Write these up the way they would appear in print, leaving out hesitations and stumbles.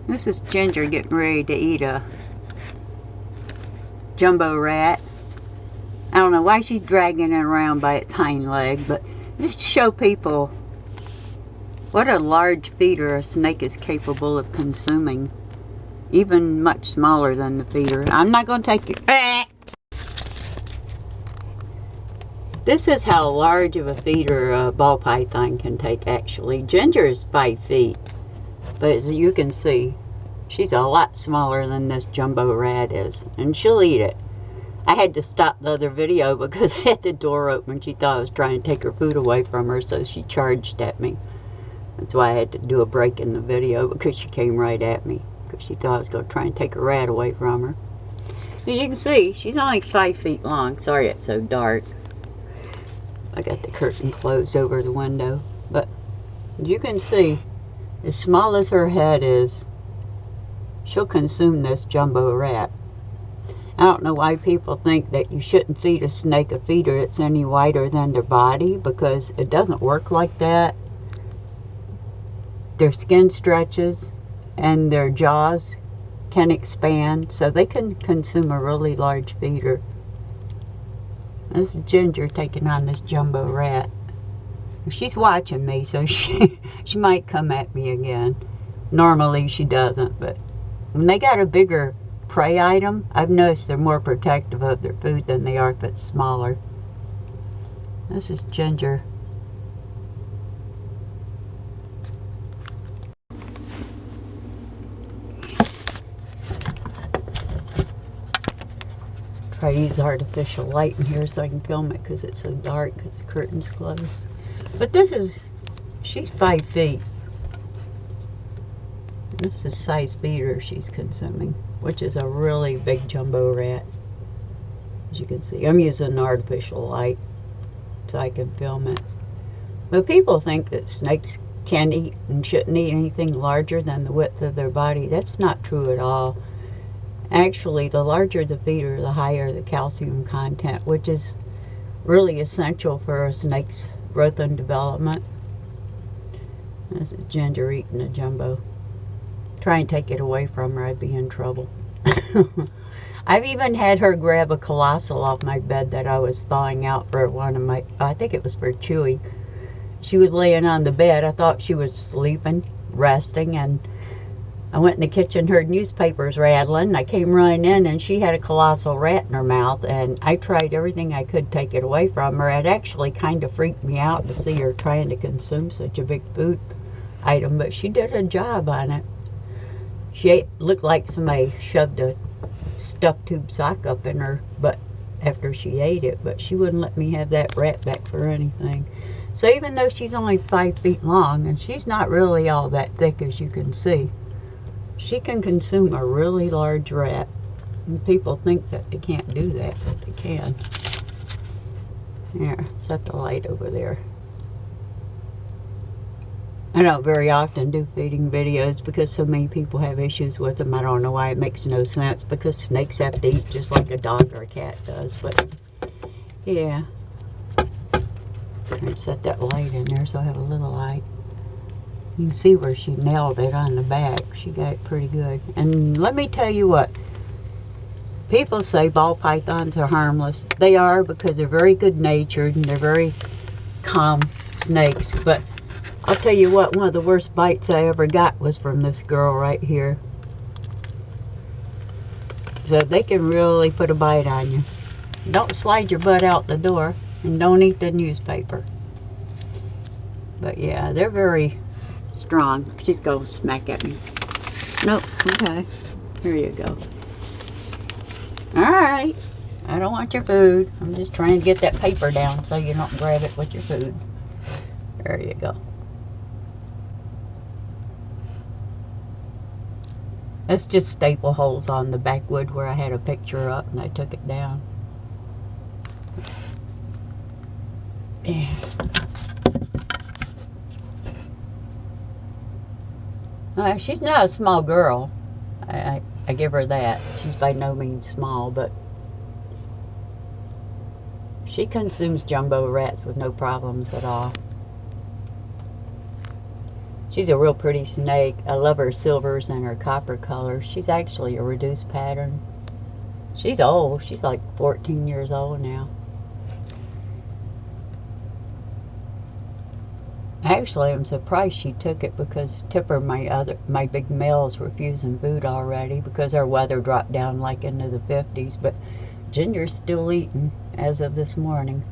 This is Ginger getting ready to eat a jumbo rat. I don't know why she's dragging it around by its hind leg, but just to show people what a large feeder a snake is capable of consuming. Even much smaller than the feeder. I'm not going to take it. This is how large of a feeder a ball python can take, actually. Ginger is 5 feet. But as you can see, she's a lot smaller than this jumbo rat is. And she'll eat it. I had to stop the other video because I had the door open. She thought I was trying to take her food away from her, so she charged at me. That's why I had to do a break in the video, because she came right at me. Because she thought I was going to try and take a rat away from her. As you can see, she's only 5 feet long. Sorry it's so dark. I got the curtain closed over the window. But you can see, as small as her head is, she'll consume this jumbo rat. I don't know why people think that you shouldn't feed a snake a feeder that's any wider than their body, because it doesn't work like that. Their skin stretches and their jaws can expand, so they can consume a really large feeder. This is Ginger taking on this jumbo rat. She's watching me, so she might come at me again. Normally she doesn't, but when they got a bigger prey item, I've noticed they're more protective of their food than they are if it's smaller. This is Ginger. Try to use artificial light in here so I can film it because it's so dark because the curtain's closed. But this is, she's 5 feet. This is size feeder she's consuming, which is a really big jumbo rat. As you can see, I'm using artificial light so I can film it. But people think that snakes can't eat and shouldn't eat anything larger than the width of their body. That's not true at all. Actually, the larger the feeder, the higher the calcium content, which is really essential for a snake's growth and development. This is Ginger eating a jumbo. Try and take it away from her, I'd be in trouble. I've even had her grab a colossal off my bed that I was thawing out for one of my, I think it was for Chewy. She was laying on the bed. I thought she was sleeping, resting, and I went in the kitchen, heard newspapers rattling. I came running in, and she had a colossal rat in her mouth, and I tried everything I could to take it away from her. It actually kind of freaked me out to see her trying to consume such a big food item, but she did a job on it. She ate, looked like somebody shoved a stuffed tube sock up in her butt after she ate it, but she wouldn't let me have that rat back for anything. So even though she's only 5 feet long, and she's not really all that thick as you can see, she can consume a really large rat. And people think that they can't do that, but they can. There, set the light over there. I don't very often do feeding videos because so many people have issues with them. I don't know why. It makes no sense, because snakes have to eat just like a dog or a cat does. But yeah, I set that light in there so I have a little light. You can see where she nailed it on the back. She got it pretty good. And let me tell you what, people say ball pythons are harmless. They are, because they're very good natured and they're very calm snakes. But I'll tell you what, one of the worst bites I ever got was from this girl right here. So they can really put a bite on you. Don't slide your butt out the door, and don't eat the newspaper. But yeah, they're very strong. She's going to smack at me. Nope, okay. Here you go. Alright. I don't want your food. I'm just trying to get that paper down so you don't grab it with your food. There you go. That's just staple holes on the back wood where I had a picture up and I took it down. Yeah. She's not a small girl. I give her that. She's by no means small, but she consumes jumbo rats with no problems at all. She's a real pretty snake. I love her silvers and her copper colors. She's actually a reduced pattern. She's old. She's like 14 years old now. Actually, I'm surprised she took it because Tipper, my big male's refusing food already because our weather dropped down like into the 50s. But Ginger's still eating as of this morning.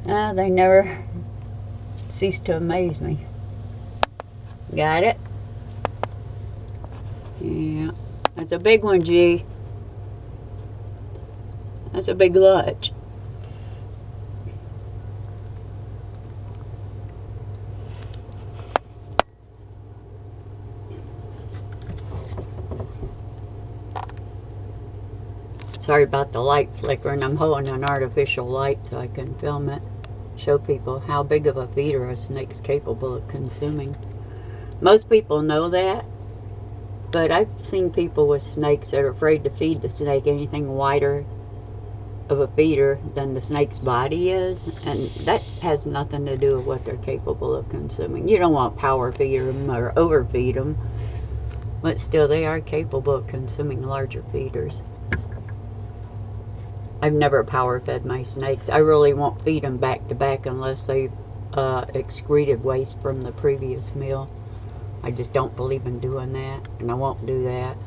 They never cease to amaze me. Got it? Yeah. That's a big one, G. That's a big lunch. Sorry about the light flickering. I'm holding an artificial light so I can film it. Show people how big of a feeder a snake's capable of consuming. Most people know that, but I've seen people with snakes that are afraid to feed the snake anything wider of a feeder than the snake's body is, and that has nothing to do with what they're capable of consuming. You don't want to power feed them or overfeed them, but still they are capable of consuming larger feeders. I've never power fed my snakes. I really won't feed them back to back unless they've excreted waste from the previous meal. I just don't believe in doing that, and I won't do that.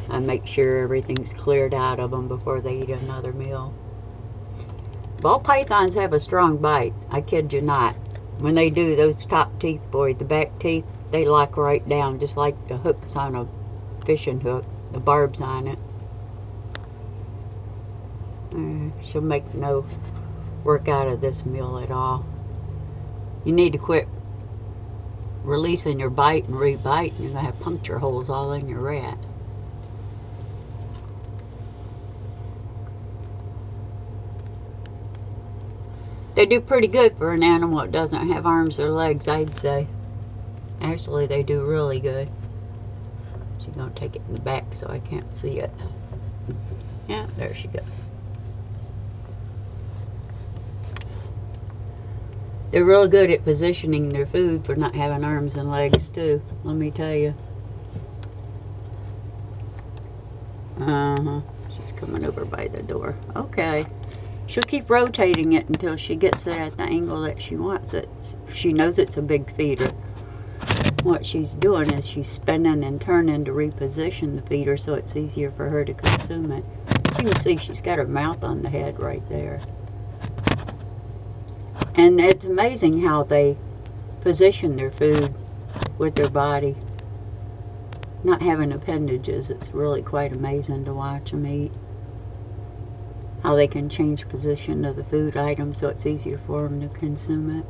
I make sure everything's cleared out of them before they eat another meal. Ball pythons have a strong bite. I kid you not. When they do, those top teeth, boy, the back teeth, they lock right down, just like the hooks on a fishing hook, the barbs on it. She'll make no work out of this meal at all. You need to quit releasing your bite and re-bite, and you're going to have puncture holes all in your rat. They do pretty good for an animal that doesn't have arms or legs, I'd say. Actually, they do really good. She's going to take it in the back so I can't see it. Yeah, there she goes. They're real good at positioning their food for not having arms and legs, too. Let me tell you. She's coming over by the door. Okay. She'll keep rotating it until she gets it at the angle that she wants it. She knows it's a big feeder. What she's doing is she's spinning and turning to reposition the feeder so it's easier for her to consume it. You can see she's got her mouth on the head right there. And it's amazing how they position their food with their body. Not having appendages, it's really quite amazing to watch them eat. How they can change position of the food item so it's easier for them to consume it.